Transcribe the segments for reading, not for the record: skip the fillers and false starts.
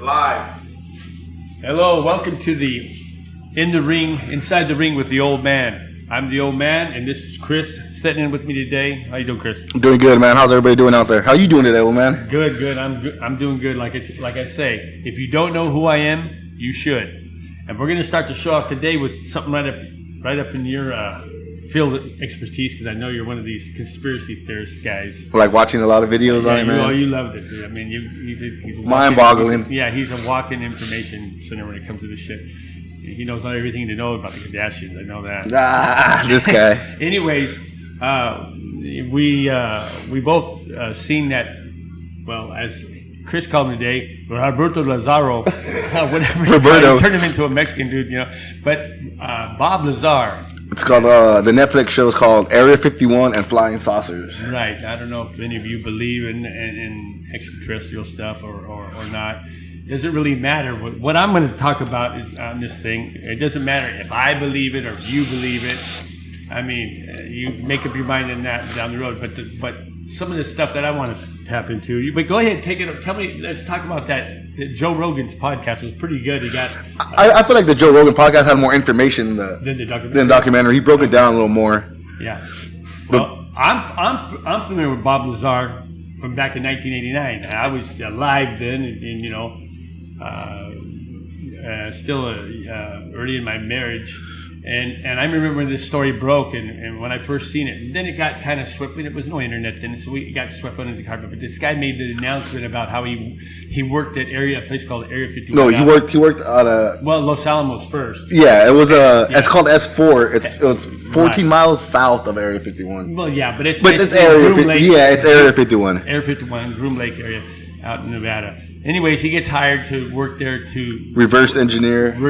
live. Hello, welcome to the Inside the Ring with the Old Man. I'm the Old Man, and this is Chris sitting in with me today. How you doing, Chris? I'm doing good, man. How's everybody doing out there? How you doing today, old man? Good. I'm doing good. Like I say, if you don't know who I am, you should. And we're gonna start the show off today with something right up in your field of expertise, because I know you're one of these conspiracy theorist guys. Like watching a lot of videos on it, man. You loved it, dude. I mean, he's a mind-boggling. He's a walk-in information center when it comes to this shit. He knows everything to know about the Kardashians. I know that. This guy. Anyways, we both seen that. Well, as Chris called him today, Roberto Lazaro, whatever. Roberto turned him into a Mexican dude, you know. But Bob Lazar. It's called the Netflix show is called Area 51 and Flying Saucers. Right. I don't know if any of you believe in extraterrestrial stuff or not. It doesn't really matter. What I'm going to talk about is on this thing. It doesn't matter if I believe it or if you believe it. I mean, you make up your mind in that down the road. But some of the stuff that I want to tap into. But go ahead, take it up. Tell me. Let's talk about that. Joe Rogan's podcast was pretty good. He got. I feel like the Joe Rogan podcast had more information than the documentary. He broke it down a little more. Yeah. Well, I'm familiar with Bob Lazar from back in 1989. I was alive then, and you know, still early in my marriage. And I remember when this story broke, and when I first seen it, and then it got kind of swept. There was no internet then, so we got swept under the carpet. But this guy made the announcement about how he worked at a place called Area 51. No, he worked at Los Alamos first. Yeah, it was it's called S4. It was 14 miles south of Area 51. Well, yeah, but it's Area 51. Yeah, it's Area 51. Area 51, Groom Lake area. Out in Nevada. Anyways, he gets hired to work there to reverse engineer on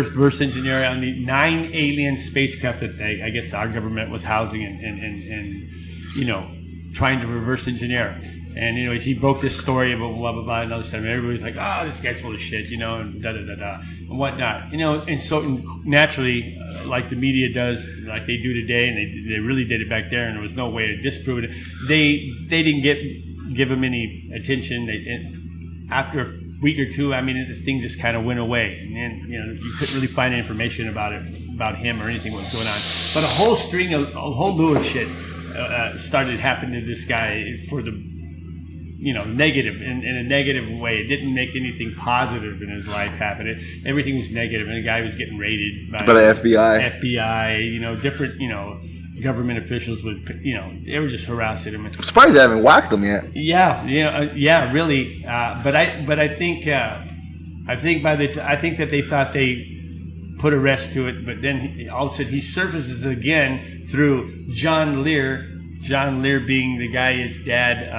the 9 alien spacecraft that I guess our government was housing and you know, trying to reverse engineer. And anyways, he broke this story about blah blah blah and other stuff. And everybody's like, "Oh, this guy's full of shit," you know, and da da da da and whatnot, you know. And so naturally, like the media does, like they do today, and they really did it back there, and there was no way to disprove it. They didn't give him any attention. After a week or two, I mean, the thing just kind of went away, and then you know you couldn't really find any information about him or anything what was going on. But a whole slew of shit started happening to this guy for the negative in a negative way. It didn't make anything positive in his life happen. Everything was negative, and the guy was getting raided by the FBI. FBI, you know, different, you know, government officials would, you know, they were just harassing him. I'm surprised they haven't whacked them yet. Yeah, really. But I think that they thought they put a rest to it. But then all of a sudden he surfaces again through John Lear. John Lear being the guy his dad.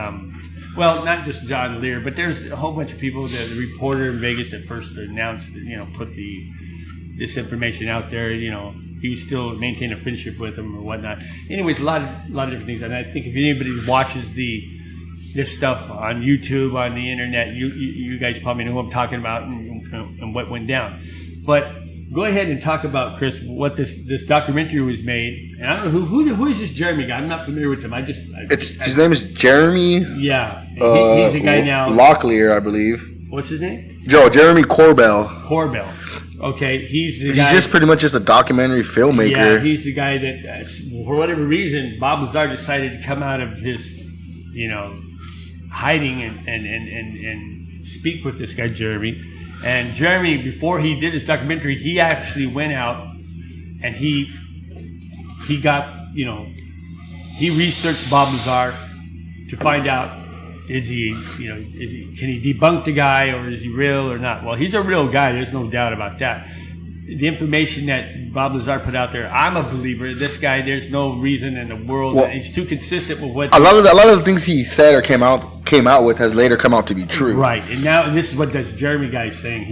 Well, not just John Lear, but there's a whole bunch of people. The reporter in Vegas that first announced, you know, put this information out there, you know. He still maintained a friendship with him or whatnot. Anyways, a lot of different things. And I think if anybody watches this stuff on YouTube, on the internet, you guys probably know who I'm talking about and what went down. But go ahead and talk about, Chris, what this documentary was made. And I don't know who is this Jeremy guy. I'm not familiar with him. His name is Jeremy. Yeah, he's the guy now. Locklear, I believe. What's his name? Jeremy Corbell. Okay, he's the guy. He's just pretty much just a documentary filmmaker. Yeah, he's the guy that, for whatever reason, Bob Lazar decided to come out of his, you know, hiding and speak with this guy Jeremy. And Jeremy, before he did this documentary, he actually went out and he got, you know, he researched Bob Lazar to find out, can he debunk the guy, or is he real or not? Well, he's a real guy. There's no doubt about that. The information that Bob Lazar put out there, I'm a believer. This guy, there's no reason in the world. Well, he's too consistent with what a lot of the things he said or came out with has later come out to be true. Right, and now this is what this Jeremy guy is saying.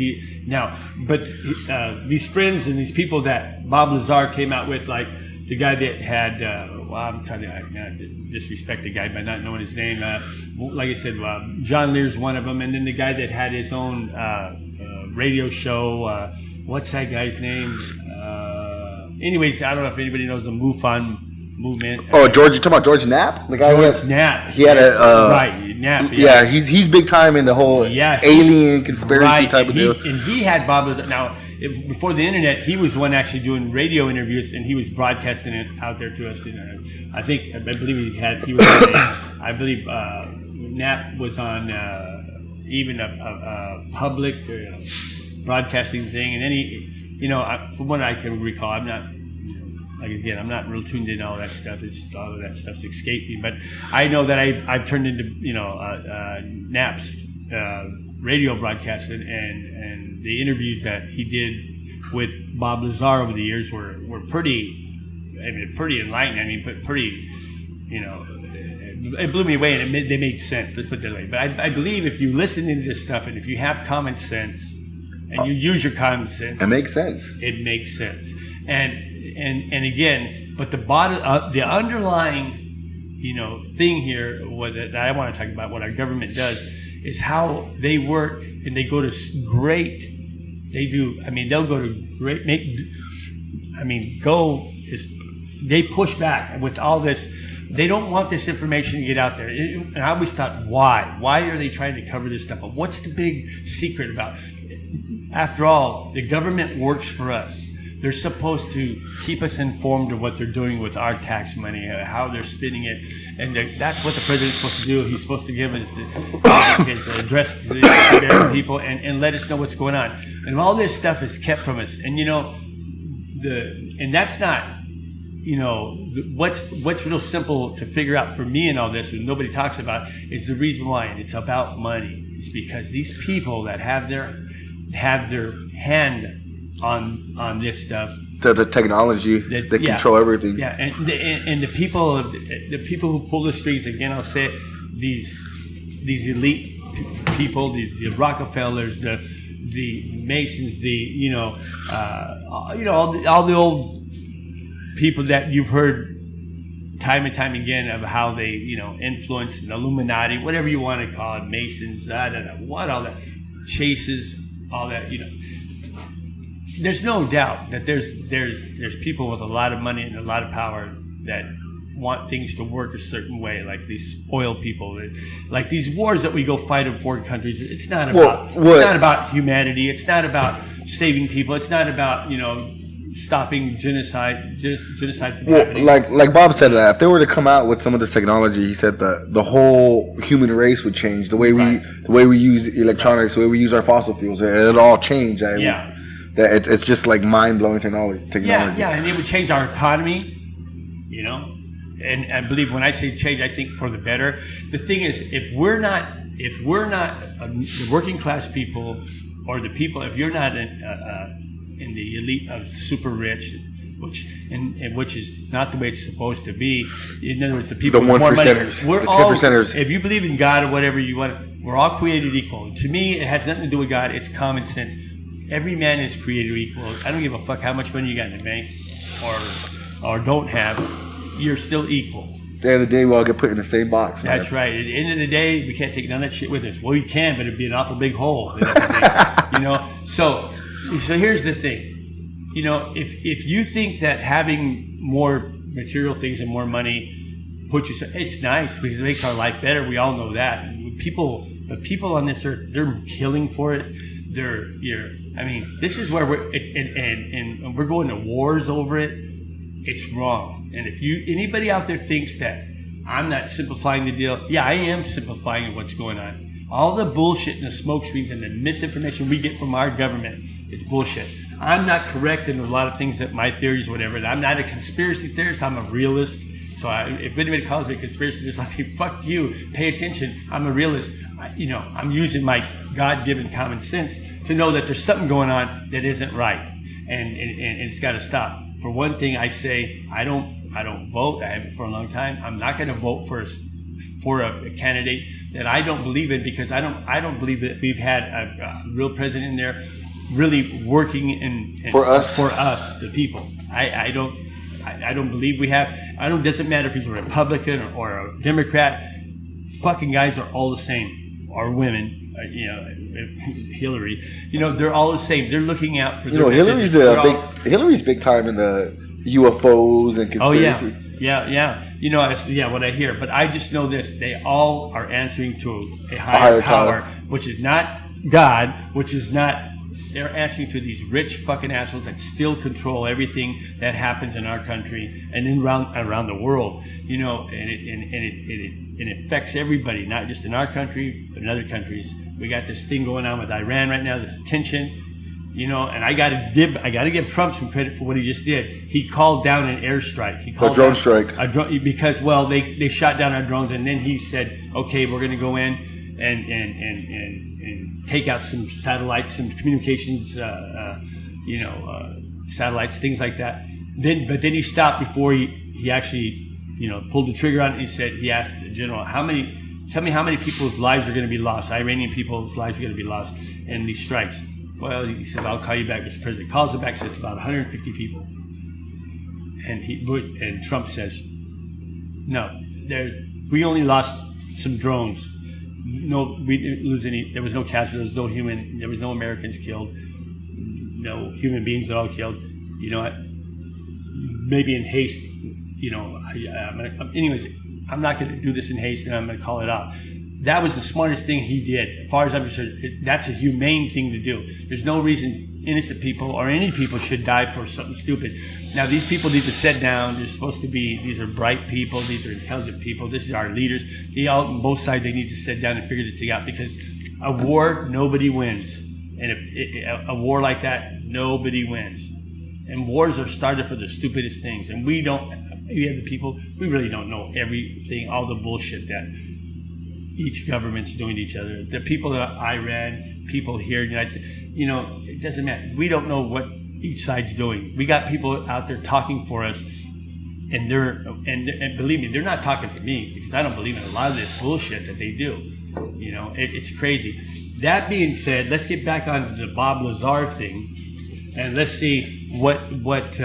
These friends and these people that Bob Lazar came out with, like the guy that had, I'm trying to disrespect the guy by not knowing his name. Like I said, John Lear's one of them, and then the guy that had his own radio show. What's that guy's name? Anyways, I don't know if anybody knows the MUFON movement. George, you talking about George Knapp? The guy George Knapp. He had a right. Nap. Yeah, he's big time in the whole alien conspiracy type of deal. And he had Bob Lazar. Now, before the internet, he was one actually doing radio interviews, and he was broadcasting it out there to us. I believe Nap was on even a public broadcasting thing, and then from what I can recall, I'm not. I'm not real tuned in all that stuff. It's all of that stuff's escaped me. But I know that I've turned into Nap's radio broadcasting, and the interviews that he did with Bob Lazar over the years were pretty. Pretty enlightening. But pretty, it blew me away, and they made sense. Let's put it that way. But I believe if you listen to this stuff, and if you have common sense, and you use your common sense, it makes sense. It makes sense. And again, but the underlying, thing here, that I want to talk about, what our government does, is how they work, and they go to great. They do. They'll go to great. They push back with all this. They don't want this information to get out there. And I always thought, why? Why are they trying to cover this stuff? But what's the big secret about it? After all, the government works for us. They're supposed to keep us informed of what they're doing with our tax money, how they're spending it, and that's what the president's supposed to do. He's supposed to give us his address to the American people and let us know what's going on. And all this stuff is kept from us. And and that's not, what's real simple to figure out for me in all this, and nobody talks about, is the reason why. And it's about money. It's because these people that have their hand on this stuff, the technology that control everything. Yeah, and the people who pull the strings, again, I'll say it, these elite people, the Rockefellers, the Masons, all the old people that you've heard time and time again of how they influenced the Illuminati, whatever you want to call it, Masons, what all that, chases, all that, There's no doubt that there's people with a lot of money and a lot of power that want things to work a certain way, like these oil people, like these wars that we go fight in foreign countries. It's not about humanity. It's not about saving people. It's not about stopping genocide from happening. Like Bob said, that if they were to come out with some of this technology, he said the whole human race would change. The way we use electronics, the way we use our fossil fuels, it'll all change. That it's just like mind-blowing technology. Yeah, and it would change our economy, And I believe when I say change, I think for the better. The thing is, if we're not the working class people, or the people, if you're not in the elite of super rich, which is not the way it's supposed to be. In other words, the people with more money, we're all 10%ers. If you believe in God or whatever you want, we're all created equal. To me, it has nothing to do with God. It's common sense. Every man is created equal. I don't give a fuck how much money you got in the bank or don't have. You're still equal. At the end of the day, we all get put in the same box. That's right. At the end of the day, we can't take none of that shit with us. Well, we can, but it'd be an awful big hole. So here's the thing. If you think that having more material things and more money puts you, it's nice because it makes our life better. We all know that. The people on this earth, they're killing for it. This is where and we're going to wars over it. It's wrong. And if anybody out there thinks that I'm not simplifying the deal, yeah, I am simplifying what's going on. All the bullshit and the smoke screens and the misinformation we get from our government is bullshit. I'm not correct in a lot of things that my theories, whatever. I'm not a conspiracy theorist. I'm a realist. So if anybody calls me a conspiracy theorist, I say, fuck you. Pay attention. I'm a realist. I'm using my God-given common sense to know that there's something going on that isn't right, and it's got to stop. For one thing, I say I don't vote. I haven't for a long time. I'm not going to vote for a candidate that I don't believe in, because I don't believe that we've had a real president in there really working for us, the people. I don't believe we have. It doesn't matter if he's a Republican or a Democrat. Fucking guys are all the same, or women. Hillary. They're all the same. They're looking out for. Hillary's big time in the UFOs and conspiracy. Yeah. What I hear. But I just know this: they all are answering to a higher power, which is not God, which is not. They're answering to these rich fucking assholes that still control everything that happens in our country and around the world. And it affects everybody, not just in our country, but in other countries. We got this thing going on with Iran right now. There's tension. And I gotta give Trump some credit for what he just did. He called down an airstrike. He called a drone strike. Because they shot down our drones, and then he said, "Okay, we're going to go in and take out some satellites, some communications, satellites, things like that." But then he stopped before he actually pulled the trigger on it. He asked the general, "Tell me how many people's lives are going to be lost? Iranian people's lives are going to be lost in these strikes." Well, he says, "I'll call you back, Mr. President." Calls him back, says about 150 people. And Trump says, "No, we only lost some drones. No, we didn't lose any. There was no casualties. There was no Americans killed. No human beings at all killed. You know what? Maybe in haste. Anyways, I'm not going to do this in haste, and I'm going to call it off." That was the smartest thing he did. As far as I'm concerned, that's a humane thing to do. There's no reason innocent people or any people should die for something stupid. Now, these people need to sit down. They're supposed to be, these are bright people. These are intelligent people. This is our leaders. On both sides, they need to sit down and figure this thing out, because a war, nobody wins. And if a war like that, nobody wins. And wars are started for the stupidest things. And we have the people, we really don't know everything, all the bullshit that each government's doing to each other. The people in Iran, people here in the United States, it doesn't matter. We don't know what each side's doing. We got people out there talking for us, and believe me, they're not talking for me, because I don't believe in a lot of this bullshit that they do. It's crazy. That being said, let's get back on the Bob Lazar thing, and let's see because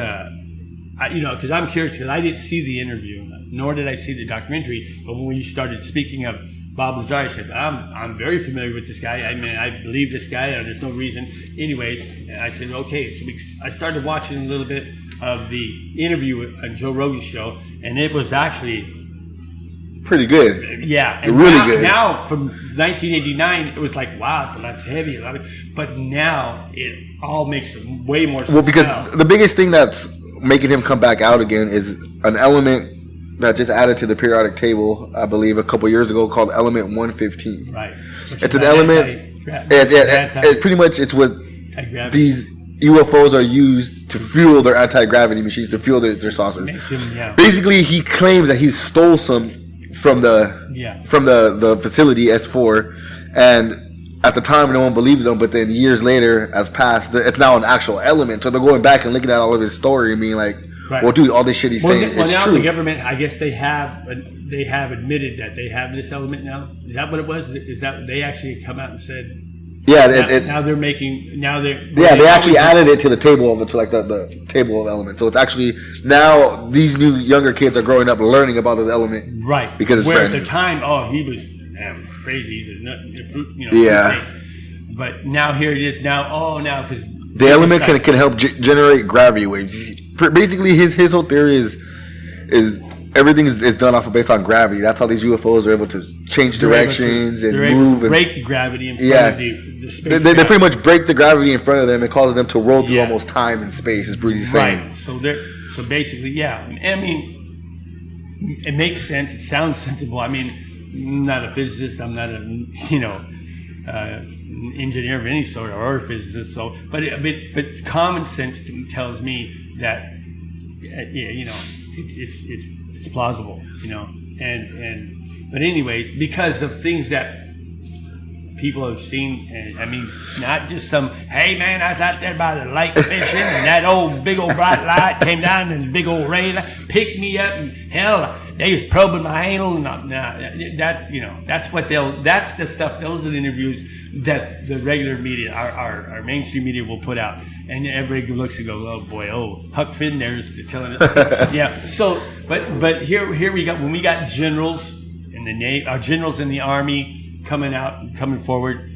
I'm curious, because I didn't see the interview, nor did I see the documentary. But when you started speaking of Bob Lazar, I said, I'm very familiar with this guy. I mean, I believe this guy. There's no reason. Anyways, I said, okay. So I started watching a little bit of the interview on Joe Rogan's show, and it was actually pretty good. Yeah, and really good. Now, from 1989, it was like, wow, it's heavy. But now it all makes way more sense. Well, because the biggest thing that's making him come back out again is an element that just added to the periodic table, I believe, a couple years ago, called element 115. Right. It's an element. Pretty much it's what these UFOs are used to fuel their anti-gravity machines, to fuel their saucers. Basically, he claims that he stole some from the facility S4, and at the time no one believed him. But then years later, as passed, it's now an actual element. So they're going back and looking at all of his story and being like, right. Well, dude, all this shit he's saying is true. Well, now the government, I guess they have admitted that they have this element now. Is that what it was? Is that they actually come out and said? Yeah. Now they're making. Now they're. Yeah, they actually added it to the table of the table of elements. So it's actually now these new younger kids are growing up learning about this element. Right. Because it's where brand at the time, he was crazy. He's a fruit. But now here it is. Now because the element can help generate gravity waves. Basically, his whole theory is everything is done based on gravity. That's how these UFOs are able to change directions and move and break the gravity in front of the space. They pretty much break the gravity in front of them and cause them to roll through almost time and space. It's pretty insane. Right. So basically, I mean, it makes sense. It sounds sensible. I mean, I'm not a physicist. I'm not engineer of any sort or a physicist. So, but common sense tells me that it's plausible, but anyways, because of things that people have seen, and I mean, not just some, hey man, I was out there by the lake fishing, and that old big old bright light came down, and the big old rain picked me up, and hell, they was probing my anal, and that's the stuff. Those are the interviews that the regular media, our mainstream media, will put out, and everybody looks and goes, oh boy, Huck Finn there's telling us, yeah. So, but here we got, when we got generals in the Navy, our generals in the Army coming forward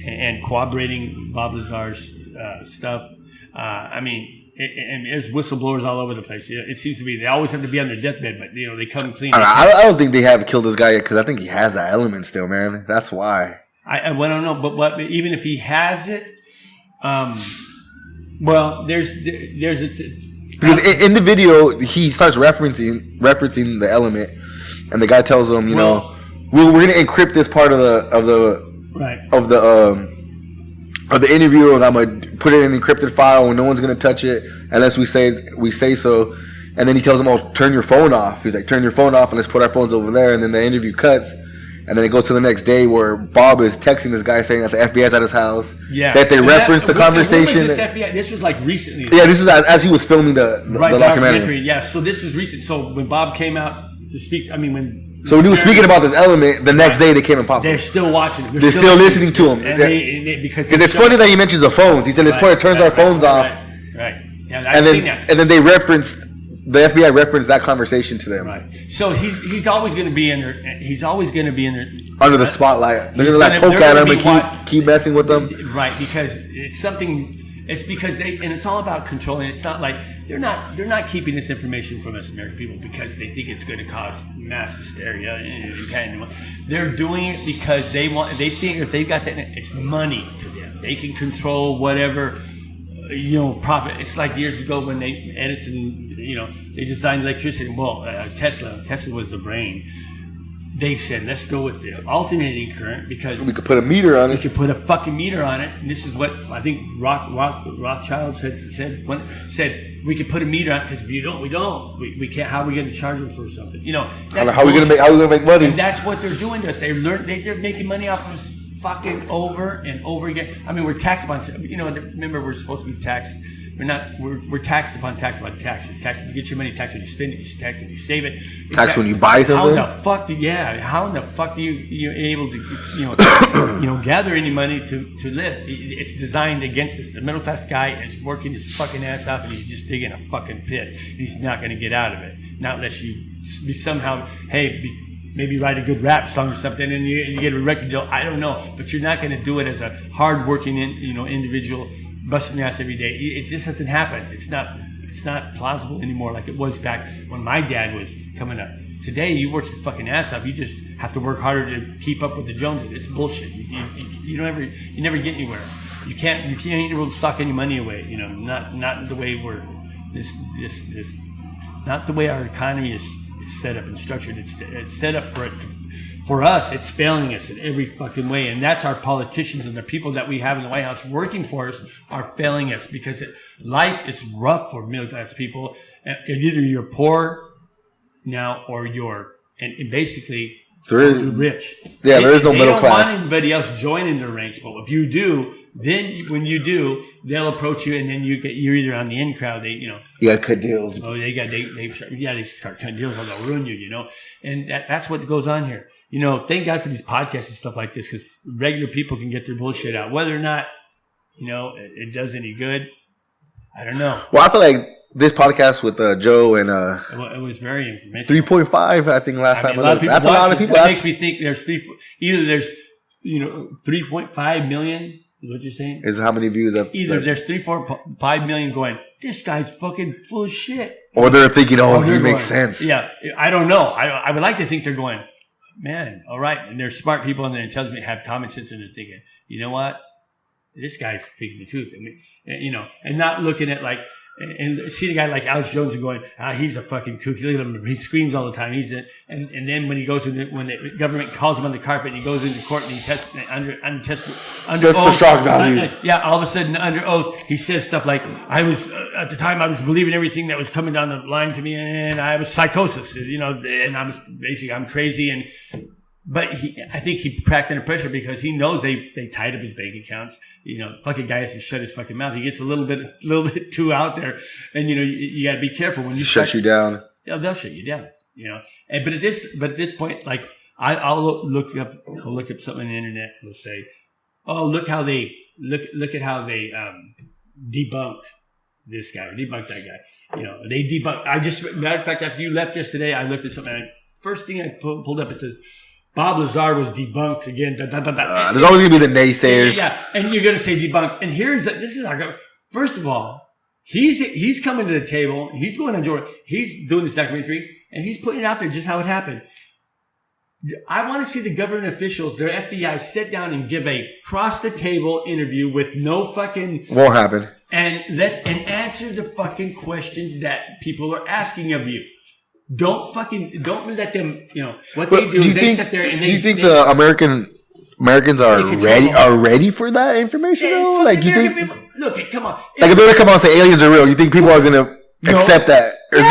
and cooperating Bob Lazar's stuff. I mean, and there's whistleblowers all over the place. It seems to be they always have to be on their deathbed, but they come clean. I don't think they have killed this guy yet because I think he has that element still, man. That's why. I don't know, but even if he has it, well, there's because in the video he starts referencing the element, and the guy tells him, we're gonna encrypt this part of the interview, and I'm gonna put it in an encrypted file, and no one's gonna touch it unless we say so. And then he tells them, "Oh, turn your phone off." He's like, "Turn your phone off, and let's put our phones over there." And then the interview cuts, and then it goes to the next day where Bob is texting this guy saying that the FBI's at his house. Yeah, that they referenced the conversation. When was this FBI? This was like recently. Yeah, this is as he was filming the documentary. Yeah, so this was recent. So when Bob came out to speak, So when he was speaking about this element, the next day they came and popped. They're still watching. They're still listening to him. Because it's funny that he mentions the phones. He said it's funny, turns our phones off. Right. Yeah, I've seen that. And then they referenced the FBI referenced that conversation to them. Right. So he's always going to be in there. He's always going to be in there under the spotlight. They're going to poke at him and keep messing with them. Right, because it's something. It's because and it's all about controlling. It's not like they're not keeping this information from us American people because they think it's going to cause mass hysteria. They're doing it because they think if they've got that, it's money to them. They can control whatever, profit. It's like years ago when Edison, they designed electricity. Well, Tesla was the brain. They said, let's go with the alternating current because we could put a meter on it. We could put a fucking meter on it. And this is what I think Rothschild said we could put a meter on it because if you don't, we don't. We can't. How are we going to charge them for something? That's how are we going to make money? And that's what they're doing to us. They're making money off of us fucking over and over again. We're taxed upon. Remember, we're supposed to be taxed. We're taxed upon tax upon tax. You're taxed when you get your money, tax when you spend it, you tax when you save it. Tax when you buy something. How in the fuck do you able to gather any money to live? It's designed against us. The middle class guy is working his fucking ass off and he's just digging a fucking pit. And he's not going to get out of it. Not unless you somehow, maybe write a good rap song or something and you get a record deal. I don't know, but you're not going to do it as a hard-working, individual busting ass every day. It just doesn't happen. It's not plausible anymore like it was back when my dad was coming up. Today, you work your fucking ass off. You just have to work harder to keep up with the Joneses. It's bullshit. You never get anywhere. You can't able to suck any money away. Not the way we're not the way our economy is set up and structured. It's set up for us. It's failing us in every fucking way, and that's our politicians and the people that we have in the White House working for us are failing us because life is rough for middle class people. And either you're poor now or you're basically you're rich. Yeah, there is no middle class. They don't want anybody else joining their ranks, but if you do, then when you do, they'll approach you, and then you're either on the in crowd. You got cut deals. Oh, they start cutting deals, or they'll ruin you. And that's what goes on here. Thank God for these podcasts and stuff like this, because regular people can get their bullshit out. Whether or not it does any good, I don't know. Well, I feel like this podcast with Joe and it was very informational. 3.5, I think last time. That's a lot of people. That makes me think there's 3.5 million. Is what you're saying? Is how many views that? Either there's 3.5 million going, this guy's fucking full of shit, or they're thinking, he makes sense. Yeah, I don't know. I would like to think they're going, man, all right, and they're smart people, and then it tells me have common sense, and they're thinking, you know what, this guy's speaking the truth, and not looking at like. And see the guy like Alex Jones and going, he's a fucking kook. Look at him. He screams all the time. And then when he goes when the government calls him on the carpet and he goes into court and he tests under Just oath. For shock value. All of a sudden under oath, he says stuff like, at the time I was believing everything that was coming down the line to me and I was psychosis, and I was basically, I'm crazy. But I think he cracked under pressure because he knows they tied up his bank accounts. Fucking guy has to shut his fucking mouth. He gets a little bit too out there, and you got to be careful when you shut you down. Yeah, they'll shut you down. But at this point, like I'll look up something on the internet and we'll say, oh, look at how they debunked this guy or debunked that guy. They debunked. Matter of fact, after you left yesterday, I looked at something. First thing I pulled up, it says, Bob Lazar was debunked again. There's always going to be the naysayers. Yeah, and you're going to say debunked. And this is our government. First of all, He's coming to the table. He's going on Jordan. He's doing this documentary, and he's putting it out there just how it happened. I want to see the government officials, their FBI, sit down and give a cross-the-table interview with no fucking... Won't happen. And answer the fucking questions that people are asking of you. Don't let them, what they do is they sit there and do you think the Americans are ready for that information though? Like you think people, look, come on. Like if they were to come out and say aliens are real, you think people are gonna accept that? Or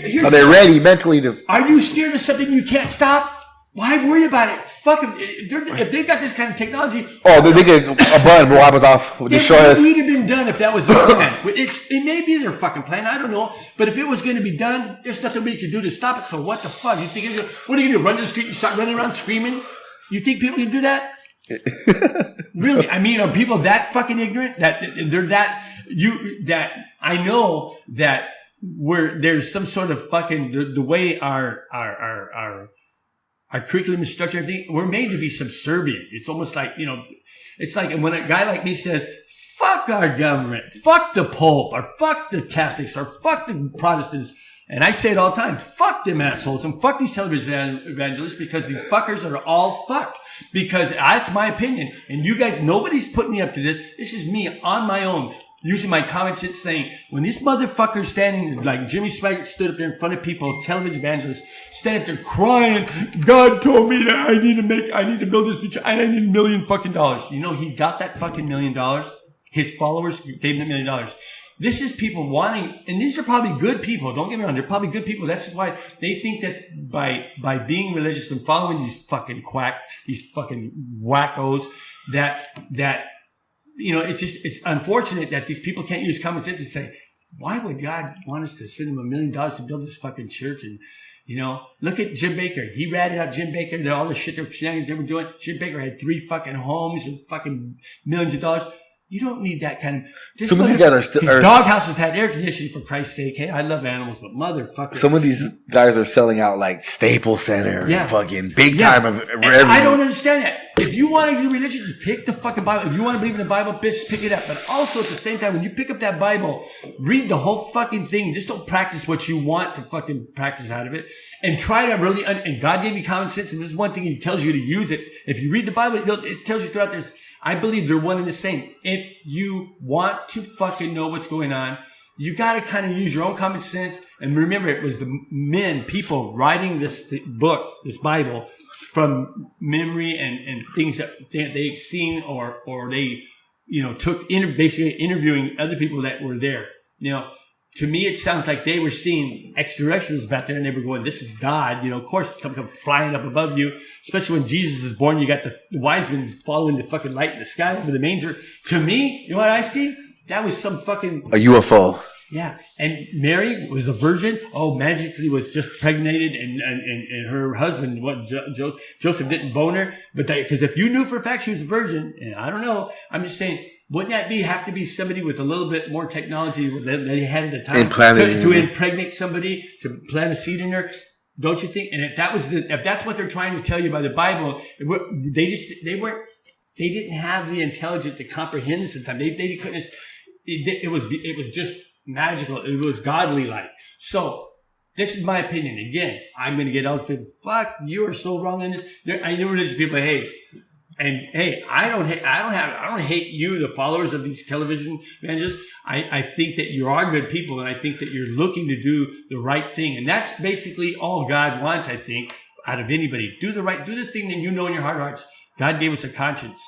here's are they ready mentally to? Are you scared of something you can't stop? Why worry about it? Fuck them. If they've got this kind of technology. Oh, they get a button will wipe us off. Destroy us. It would have been done if that was their plan. It may be their fucking plan. I don't know. But if it was going to be done, there's nothing we can do to stop it. So what the fuck? You think? What are you going to do? Run to the street and start running around screaming? You think people can do that? Really? I mean, are people that fucking ignorant that they're that I know that there's some sort of fucking the way our curriculum is structured, everything, we're made to be subservient. It's almost like, it's like when a guy like me says, fuck our government, fuck the Pope, or fuck the Catholics, or fuck the Protestants. And I say it all the time, fuck them assholes, and fuck these television evangelists, because these fuckers are all fucked. Because that's my opinion. And you guys, nobody's putting me up to this. This is me on my own. Using my common sense saying, when these motherfuckers standing, like Jimmy Swaggart stood up there in front of people, television evangelists, standing up there crying, God told me that I need to build this beach, and I need $1 million fucking dollars. He got that fucking $1 million. His followers gave him $1 million. This is people wanting, and these are probably good people. Don't get me wrong, they're probably good people. That's why they think that by being religious and following these fucking wackos, that it's unfortunate that these people can't use common sense and say, why would God want us to send him $1 million to build this fucking church? And, look at Jim Baker. He ratted out Jim Baker. All the shit they were doing. Jim Baker had 3 fucking homes and fucking millions of dollars. You don't need that kind of... Some of these guys are still... His dog had air conditioning, for Christ's sake. Hey, I love animals, but motherfucker... Some of these guys are selling out like Staples Center and fucking big time of everything. I don't understand that. If you want to do religion, just pick the fucking Bible. If you want to believe in the Bible, bitch, pick it up. But also at the same time, when you pick up that Bible, read the whole fucking thing. Just don't practice what you want to fucking practice out of it. And try to really... And God gave you common sense, and this is one thing He tells you to use it. If you read the Bible, it tells you throughout this... I believe they're one and the same. If you want to fucking know what's going on, you got to kind of use your own common sense. And remember, it was the people writing this book, this Bible, from memory and things that they'd seen or they, took basically interviewing other people that were there. To me, it sounds like they were seeing extraterrestrials back there, and they were going, this is God. Of course, something flying up above you, especially when Jesus is born. You got the wise men following the fucking light in the sky over the manger. To me, you know what I see? That was some fucking... A UFO. Yeah. And Mary was a virgin. Oh, magically was just pregnated, and her husband, Joseph didn't bone her. But because if you knew for a fact she was a virgin, and I don't know, I'm just saying... Wouldn't that have to be somebody with a little bit more technology than they had at the time to impregnate somebody, to plant a seed in her? Don't you think? And if that's what they're trying to tell you by the Bible, they didn't have the intelligence to comprehend this at the time. They couldn't. It was just magical. It was godly like. So this is my opinion. Again, I'm going to get all the people. Fuck, you are so wrong in this. I know religious people. Hey, I don't hate you, the followers of these television evangelists. I think that you are good people, and I think that you're looking to do the right thing. And that's basically all God wants, I think, out of anybody. Do the thing that you know in your heart of hearts. God gave us a conscience.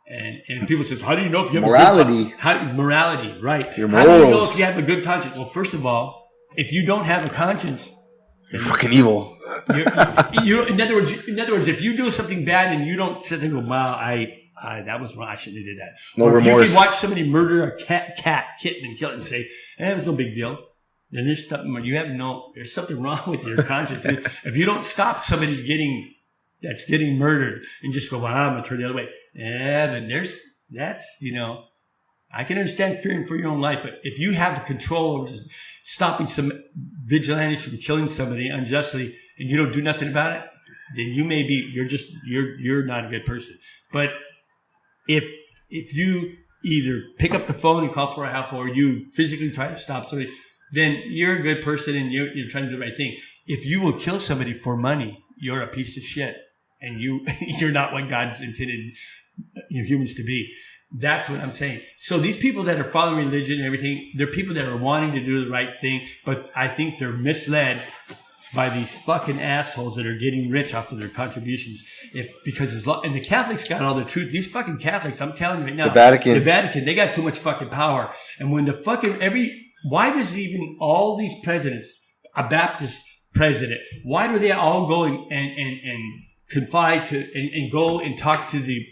And people say, how do you know if you have morality? Morality, right. Your morals. How do you know if you have a good conscience? Well, first of all, if you don't have a conscience, you're fucking evil. In other words, if you do something bad and you don't sit there and go, wow, that was wrong, I shouldn't have did that. No or remorse. If you can watch somebody murder a kitten and kill it and say, it was no big deal, then there's something wrong with your conscience. And if you don't stop somebody that's getting murdered and just go, wow, I'm going to turn the other way. Then I can understand fearing for your own life, but if you have control over just stopping some vigilantes from killing somebody unjustly and you don't do nothing about it, then you're not a good person. But if you either pick up the phone and call for help, or you physically try to stop somebody, then you're a good person and you're trying to do the right thing. If you will kill somebody for money, you're a piece of shit, and you're not what God's intended humans to be. That's what I'm saying. So these people that are following religion and everything, they're people that are wanting to do the right thing, but I think they're misled by these fucking assholes that are getting rich off of their contributions. And the Catholics got all the truth. These fucking Catholics, I'm telling you right now, the Vatican, they got too much fucking power. And when the fucking why does even all these presidents, a Baptist president, why do they all go and confide to and go and talk to the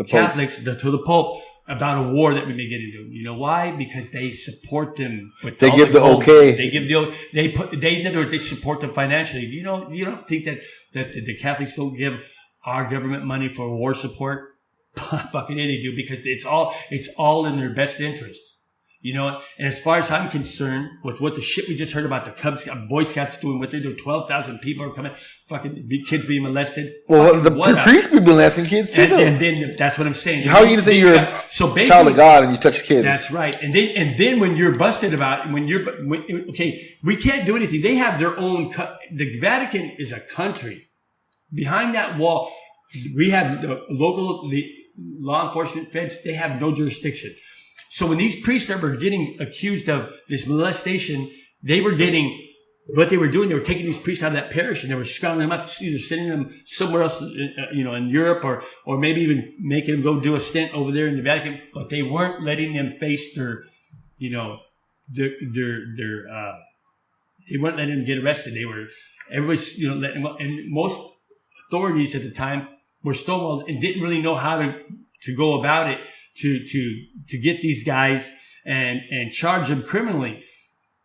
Catholics, to the Pope, about a war that we may get into? You know why? Because they support them. They give the okay. They give in other words, they support them financially. You don't think that the Catholics don't give our government money for war support? Fucking they do, because it's all in their best interest. You know, and as far as I'm concerned, with what the shit we just heard about the Boy Scouts doing, what they're doing, 12,000 people are coming, fucking kids being molested. Well, the priests be molesting kids too. And then that's what I'm saying. How are you going to say you're a child of God and you touch kids? That's right. And then when you're busted about, okay, we can't do anything. They have their own. The Vatican is a country. Behind that wall, we have the law enforcement feds. They have no jurisdiction. So when these priests that were getting accused of this molestation, they were doing, they were taking these priests out of that parish and they were scrounging them up, either sending them somewhere else, in Europe, or maybe even making them go do a stint over there in the Vatican. But they weren't letting them face they weren't letting them get arrested. Everybody's, letting them go. And most authorities at the time were stonewalled and didn't really know how to go about it to get these guys and charge them criminally,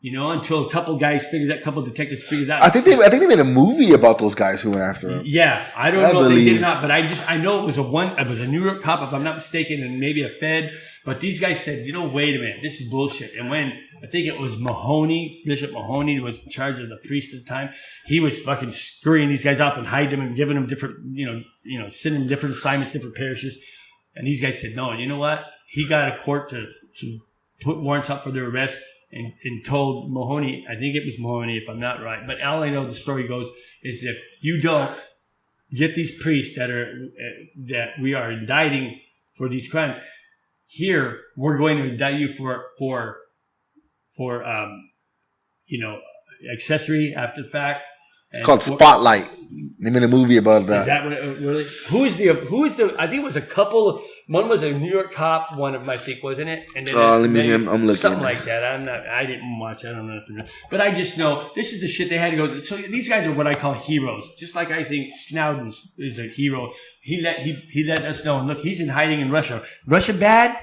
until a couple detectives figured out. I think they made a movie about those guys who went after him. Yeah, I don't know if they did or not, but I know it was a New York cop, if I'm not mistaken, and maybe a Fed. But these guys said, wait a minute, this is bullshit. And when I think it was Bishop Mahoney was in charge of the priest at the time, he was fucking scurrying these guys off and hiding them and giving them different, sending them different assignments, different parishes. And these guys said, no, and you know what? He got a court to put warrants out for their arrest and told Mahoney, I think it was Mahoney if I'm not right, but all I know the story goes is if you don't get these priests that we are indicting for these crimes, here we're going to indict you for accessory after the fact. It's called Spotlight. They made a movie about that. Is that what it really? Who is the? I think it was a couple. One was a New York cop. One of them, I think, wasn't it? And then I'm looking. Something like that. I didn't watch. I don't know. But I just know this is the shit they had to go. So these guys are what I call heroes. Just like I think Snowden is a hero. He let us know. And look, he's in hiding in Russia. Russian bad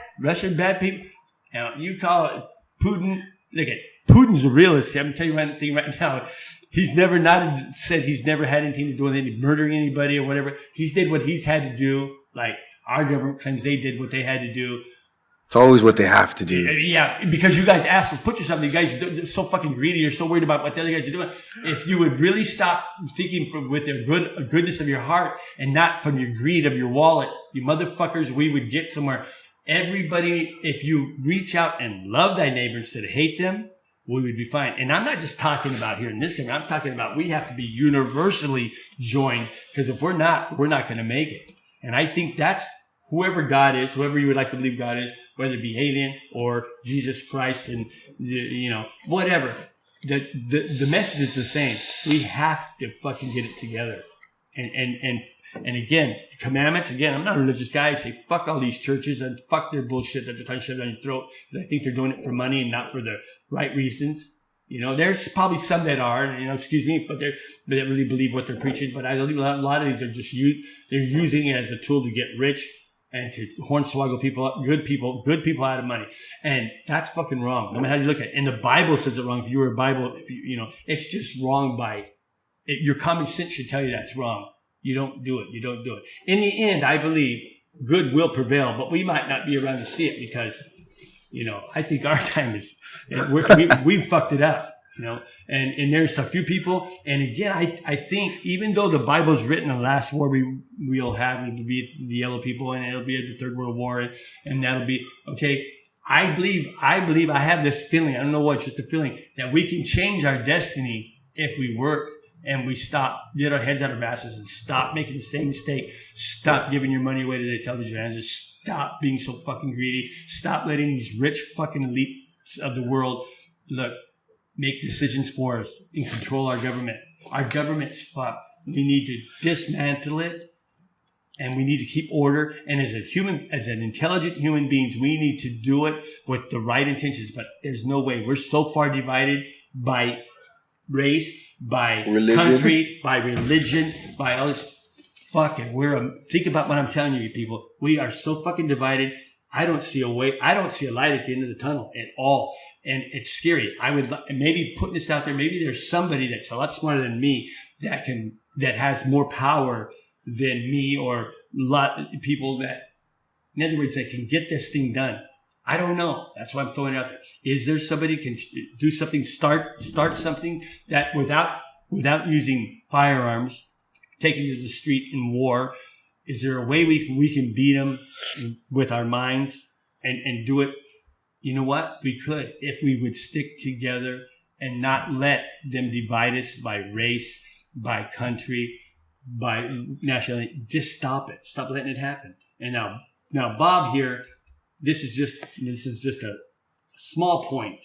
people. Now you call it Putin. Look at Putin's a realist. I'm telling you one thing right now. He's never said he's never had anything to do with murdering anybody or whatever. He's did what he's had to do. Like our government claims they did what they had to do. It's always what they have to do. Yeah, because you guys asked us, put yourself. You guys are so fucking greedy. You're so worried about what the other guys are doing. If you would really stop thinking with the goodness of your heart and not from your greed of your wallet, you motherfuckers, we would get somewhere. Everybody, if you reach out and love thy neighbor instead of hate them, we would be fine. And I'm not just talking about here in this country. I'm talking about we have to be universally joined, because if we're not going to make it. And I think that's whoever God is, whoever you would like to believe God is, whether it be alien or Jesus Christ and, whatever. The message is the same. We have to fucking get it together. And again, commandments, again, I'm not a religious guy. I say fuck all these churches and fuck their bullshit that they're trying to shove down your throat, because I think they're doing it for money and not for the right reasons. There's probably some that are, excuse me, but they really believe what they're preaching. But I believe a lot of these are just they're using it as a tool to get rich and to hornswoggle people up, good people out of money. And that's fucking wrong. No matter how you look at it. And the Bible says it wrong. If you were a Bible, it's just wrong your common sense should tell you that's wrong. You don't do it. In the end, I believe good will prevail, but we might not be around to see it because, I think our time is, we've fucked it up. And there's a few people. And again, I think even though the Bible's written, the last war we'll have will be the yellow people, and it'll be the Third World War, and that'll be okay. I believe I have this feeling. I don't know what, it's just a feeling that we can change our destiny if we work and we get our heads out of our asses and stop making the same mistake. Stop giving your money away to the television managers. Stop being so fucking greedy. Stop letting these rich fucking elites of the world make decisions for us and control our government. Our government's fucked. We need to dismantle it. And we need to keep order. And as an intelligent human beings, we need to do it with the right intentions. But there's no way. We're so far divided by race, by country, by religion, by all this. Fucking, think about what I'm telling you, people. We are so fucking divided. I don't see a way. I don't see a light at the end of the tunnel at all. And it's scary. I would maybe put this out there. Maybe there's somebody that's a lot smarter than me that has more power than me, or a lot of people that, in other words, that can get this thing done. I don't know. That's why I'm throwing it out there. Is there somebody who can do something, start something that without using firearms, taking to the street in war? Is there a way we can beat them with our minds and do it? You know what? We could, if we would stick together and not let them divide us by race, by country, by nationality. Just stop it. Stop letting it happen. And now Bob here, this is just a small point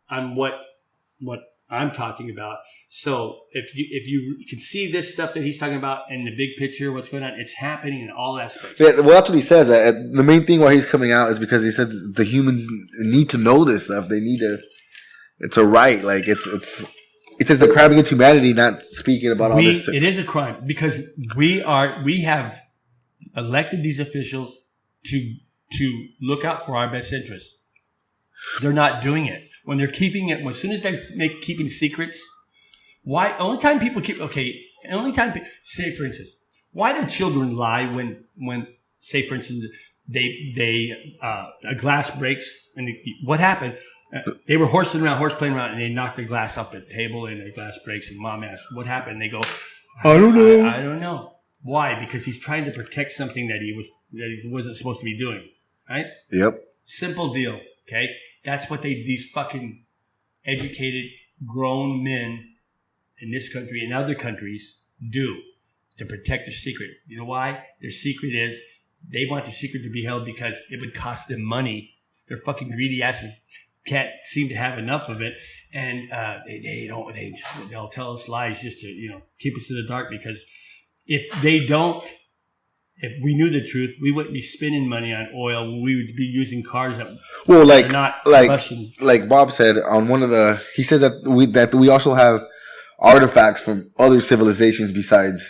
on what I'm talking about. So if you can see this stuff that he's talking about in the big picture, what's going on, it's happening in all aspects. Yeah, well, that's what he says. The main thing why he's coming out is because he says the humans need to know this stuff. They need to. It's a right. Like it's a crime against humanity not speaking about all this stuff. It is a crime because we have elected these officials to look out for our best interests. They're not doing it. When they're keeping it, as soon as they're keeping secrets, say for instance, why do children lie when say for instance a glass breaks and what happened? They were horseplaying around, and they knocked the glass off the table, and the glass breaks. And mom asked, "What happened?" They go, "I don't know." I don't know. Why? Because he's trying to protect something that he wasn't supposed to be doing. Right? Yep. Simple deal. Okay, that's what these fucking educated grown men in this country and other countries do to protect their secret. You know why? Their secret is they want the secret to be held because it would cost them money. Their fucking greedy asses can't seem to have enough of it, and they'll tell us lies just to keep us in the dark. Because if we knew the truth, we wouldn't be spending money on oil. We would be using cars that are not Russian. Like Bob said on he says that we also have artifacts from other civilizations besides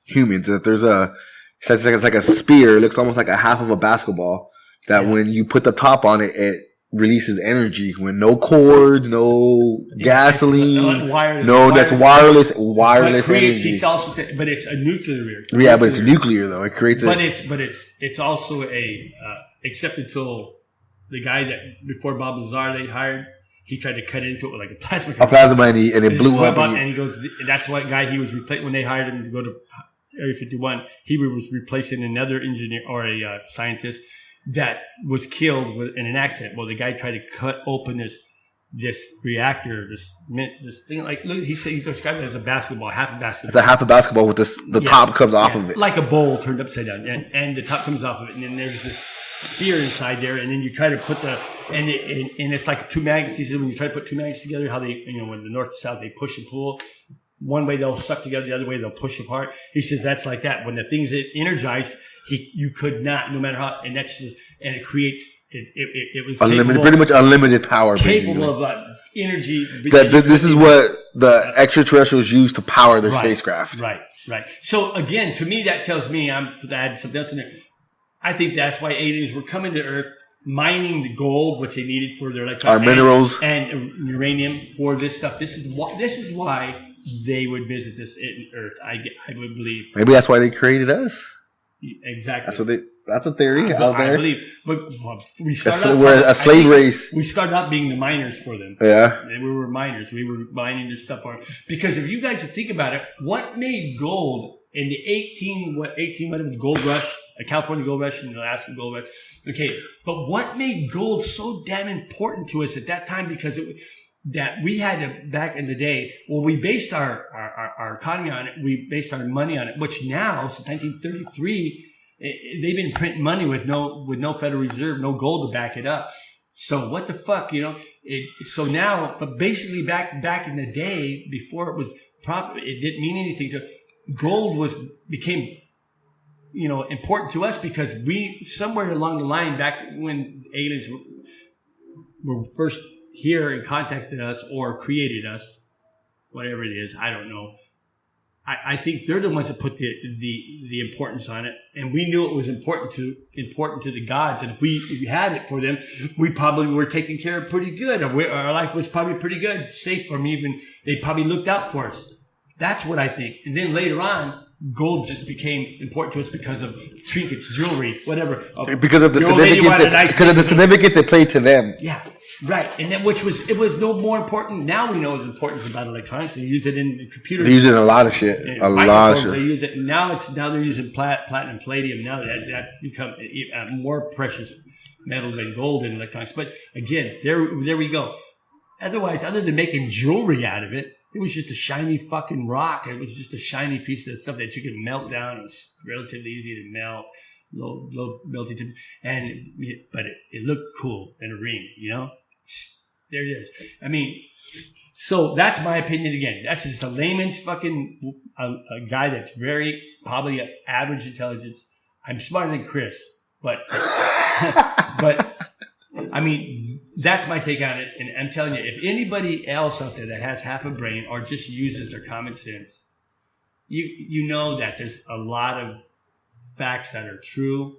humans. That there's it's like a spear. It looks almost like a half of a basketball. That when you put the top on it, it releases energy when no cords, no gasoline, that's wireless energy. He also said, but it's a nuclear reactor. Yeah, but it's nuclear though. It creates. But it's also except until the guy that before Bob Lazar they hired, he tried to cut into it with like a plasma. And it blew up. And he goes, that's what guy he was replacing when they hired him to go to Area 51. He was replacing another engineer or a scientist that was killed in an accident. Well, the guy tried to cut open this reactor, this thing. Like, look, he described it as a basketball, half a basketball. It's a half a basketball with the top comes off of it, like a bowl turned upside down, and the top comes off of it, and then there's this spear inside there, and then you try to put and it's like two magnets. He said when you try to put two magnets together, how they when the north and south they push and pull. One way they'll suck together, the other way they'll push apart. He says that's like that. When the thing's energized, you could not, no matter how, and that's just, and it creates, it was unlimited, pretty much unlimited power. Capable of energy. This is what the extraterrestrials use to power their spacecraft. Right. So again, to me, that tells me, I had something else in there. I think that's why aliens were coming to Earth, mining the gold, which they needed for their electronics, minerals and uranium for this stuff. This is why they would visit this Earth. I would believe. Maybe that's why they created us. Exactly. That's a theory out there. I believe, but we started we're a slave race. We started out being the miners for them. Yeah, and we were miners. We were mining this stuff for them. Because if you guys think about it, what made gold in the 18 whatever gold rush, a California gold rush and the Alaska gold rush? Okay, but what made gold so damn important to us at that time? Because that we had to, back in the day, well, we based our economy on it. We based our money on it, which now, since 1933, they've been printing money with no Federal Reserve, no gold to back it up. So what the fuck, so now, but basically back in the day, before it was profit, it didn't mean anything to, gold became, important to us because we, somewhere along the line, back when aliens were first here and contacted us or created us, whatever it is, I don't know. I think they're the ones that put the importance on it, and we knew it was important to the gods. And if we had it for them, we probably were taken care of pretty good. Our life was probably pretty good, safe from even. They probably looked out for us. That's what I think. And then later on, gold just became important to us because of trinkets, jewelry, whatever. Because of the significance it played to them. Yeah. Right, and then it was no more important. Now we know it's important about electronics. They use it in computers. They use it in a lot of shit. They use it. Now they're using platinum, palladium. Now that's become a more precious metal than gold in electronics. But again, there we go. Otherwise, other than making jewelry out of it, it was just a shiny fucking rock. It was just a shiny piece of stuff that you could melt down. It was relatively easy to melt. Low melting temperature, but it looked cool in a ring, There it is. I mean, so that's my opinion again. That's just a layman's fucking a guy that's very probably average intelligence. I'm smarter than Chris, but I mean, that's my take on it. And I'm telling you, if anybody else out there that has half a brain or just uses their common sense, you know that there's a lot of facts that are true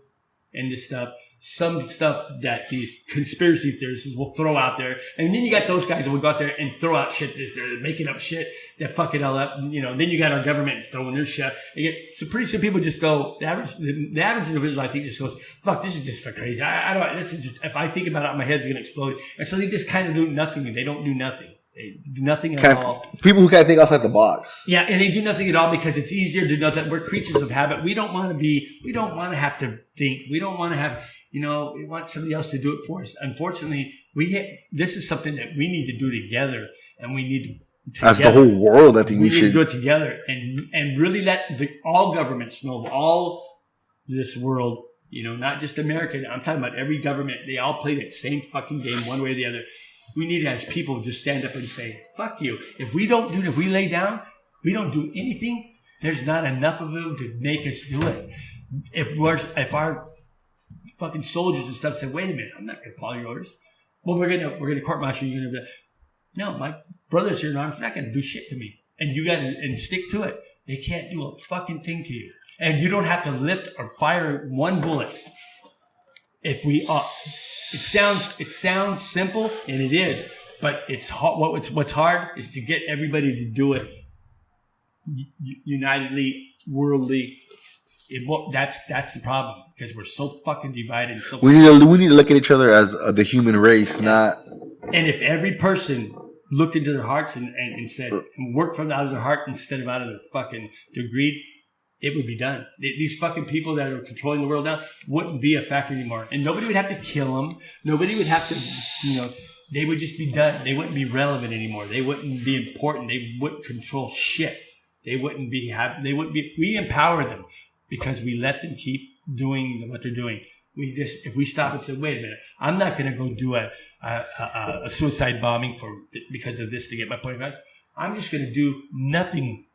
in this stuff. Some stuff that these conspiracy theorists will throw out there. And then you got those guys that will go out there and throw out shit. They're making up shit that fuck it all up. Then you got our government throwing their shit. So pretty soon people just go, the average individual, I think, just goes, fuck, this is just for crazy. I don't, this is just, if I think about it, my head's going to explode. And so they just kind of do nothing. They don't do nothing. They do nothing at all. People who kind of think outside the box. Yeah, and they do nothing at all because it's easier to know that we're creatures of habit. We don't want to have to think. We don't want to have, we want somebody else to do it for us. Unfortunately, this is something that we need to do together, and we need to. As the whole world, I think we should need to do it together and really let all governments know, all this world, not just America. I'm talking about every government. They all play that same fucking game one way or the other. We need, as people, just stand up and say, fuck you. If we lay down, we don't do anything, there's not enough of them to make us do it. If our fucking soldiers and stuff said, wait a minute, I'm not going to follow your orders. Well, we're gonna court martial you. No, my brother's here in arms, not going to do shit to me. And you got to and stick to it. They can't do a fucking thing to you. And you don't have to lift or fire one bullet. If we are... It sounds simple, and it is, but it's hard. What's hard is to get everybody to do it unitedly, worldly. That's the problem because we're so fucking divided. So we need to look at each other as the human race, not. And if every person looked into their hearts and said and worked from out of their heart instead of out of their fucking greed, it would be done. These fucking people that are controlling the world now wouldn't be a factor anymore. And nobody would have to kill them. Nobody would have to, they would just be done. They wouldn't be relevant anymore. They wouldn't be important. They wouldn't control shit. They wouldn't be, we empower them because we let them keep doing what they're doing. If we stop and say, wait a minute, I'm not going to go do a suicide bombing because of this to get my point across. I'm just going to do nothing.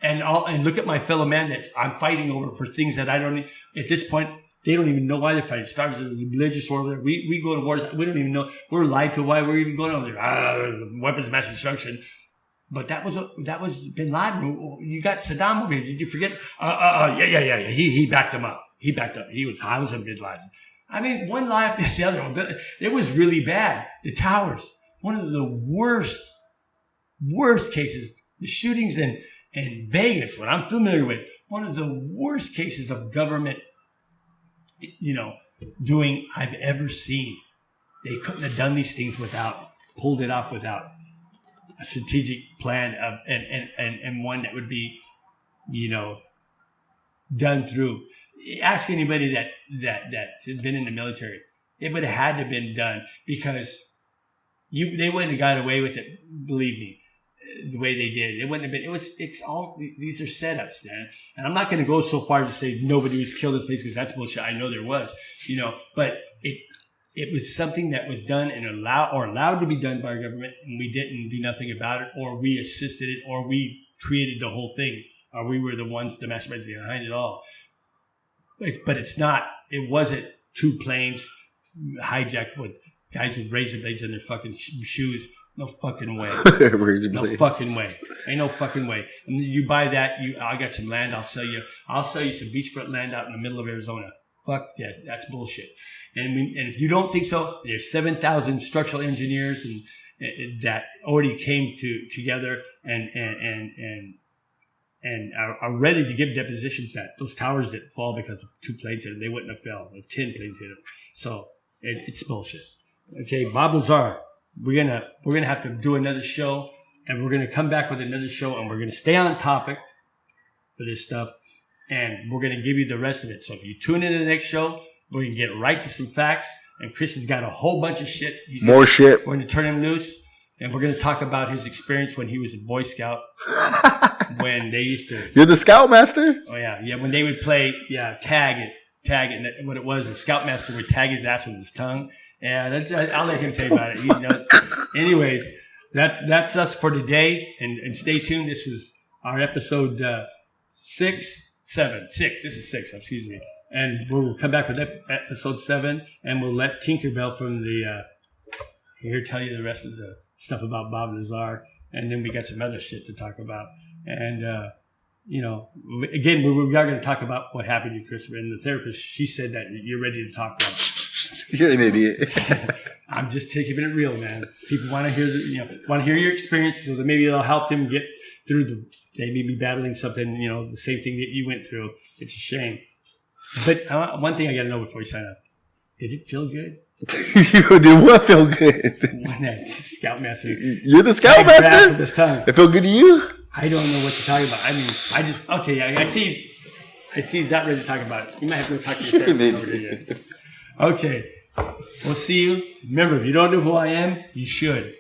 And look at my fellow man that I'm fighting over for things that I don't. At this point, they don't even know why they're fighting. It starts as a religious war. We go to wars. We don't even know. We're lied to why we're even going over there. Weapons of mass destruction. But that was Bin Laden. You got Saddam over here. Did you forget? Yeah. He backed him up. He backed up. I was in Bin Laden. I mean, one lie after the other one. It was really bad. The towers. One of the worst cases. The shootings in Vegas, what I'm familiar with, one of the worst cases of government doing I've ever seen. They couldn't have done these things pulled it off without a strategic plan of and one that would be, done through. Ask anybody that's been in the military. It would have had to have been done because they wouldn't have got away with it. Believe me, the way they did, it wouldn't have been. It's all these are setups, man. And I'm not going to go so far as to say nobody was killed in this place because that's bullshit. I know there was, but it was something that was done and allowed to be done by our government, and we didn't do nothing about it, or we assisted it, or we created the whole thing, or we were the ones, the masterminds behind it all. But it's not. It wasn't two planes hijacked with guys with razor blades in their fucking shoes. No fucking way. No fucking way. Ain't no fucking way. And you buy that, I got some land. I'll sell you some beachfront land out in the middle of Arizona. Fuck that. That's bullshit. And if you don't think so, there's 7,000 structural engineers and that already came together and are ready to give depositions that those towers that fall because of two planes hit them, they wouldn't have fell if 10 planes hit them. So it's bullshit. Okay, Bob Lazar, we're gonna have to do another show, and we're gonna come back with another show, and we're gonna stay on topic for this stuff, and we're gonna give you the rest of it. So if you tune in to the next show, we're gonna get right to some facts, and Chris has got a whole bunch of shit. We're going to turn him loose. And we're going to talk about his experience when he was a Boy Scout. When they used to... You're the Scoutmaster? Oh, yeah. Yeah, when they would play, tag it. And what it was, the Scoutmaster would tag his ass with his tongue. Yeah, I'll let him tell you about it. Anyways, that's us for today. And stay tuned. This was our episode 6. This is 6, excuse me. And we'll come back with episode 7. And we'll let Tinkerbell from the... here tell you the rest of the stuff about Bob Lazar, and then we got some other shit to talk about. And again, we are going to talk about what happened to Chris. And the therapist, she said that you're ready to talk about it. You're an idiot. I'm just taking it real, man. People want to hear your experience, so that maybe it'll help them get through they may be battling something, the same thing that you went through. It's a shame. But one thing I got to know before you sign up: did it feel good? Did what feel good? When that Scoutmaster. You're the Scoutmaster? This time. It feel good to you? I don't know what you're talking about. I mean, I see he's not ready to talk about it. You might have to go talk to your therapist over here. Okay. We'll see you. Remember, if you don't know who I am, you should.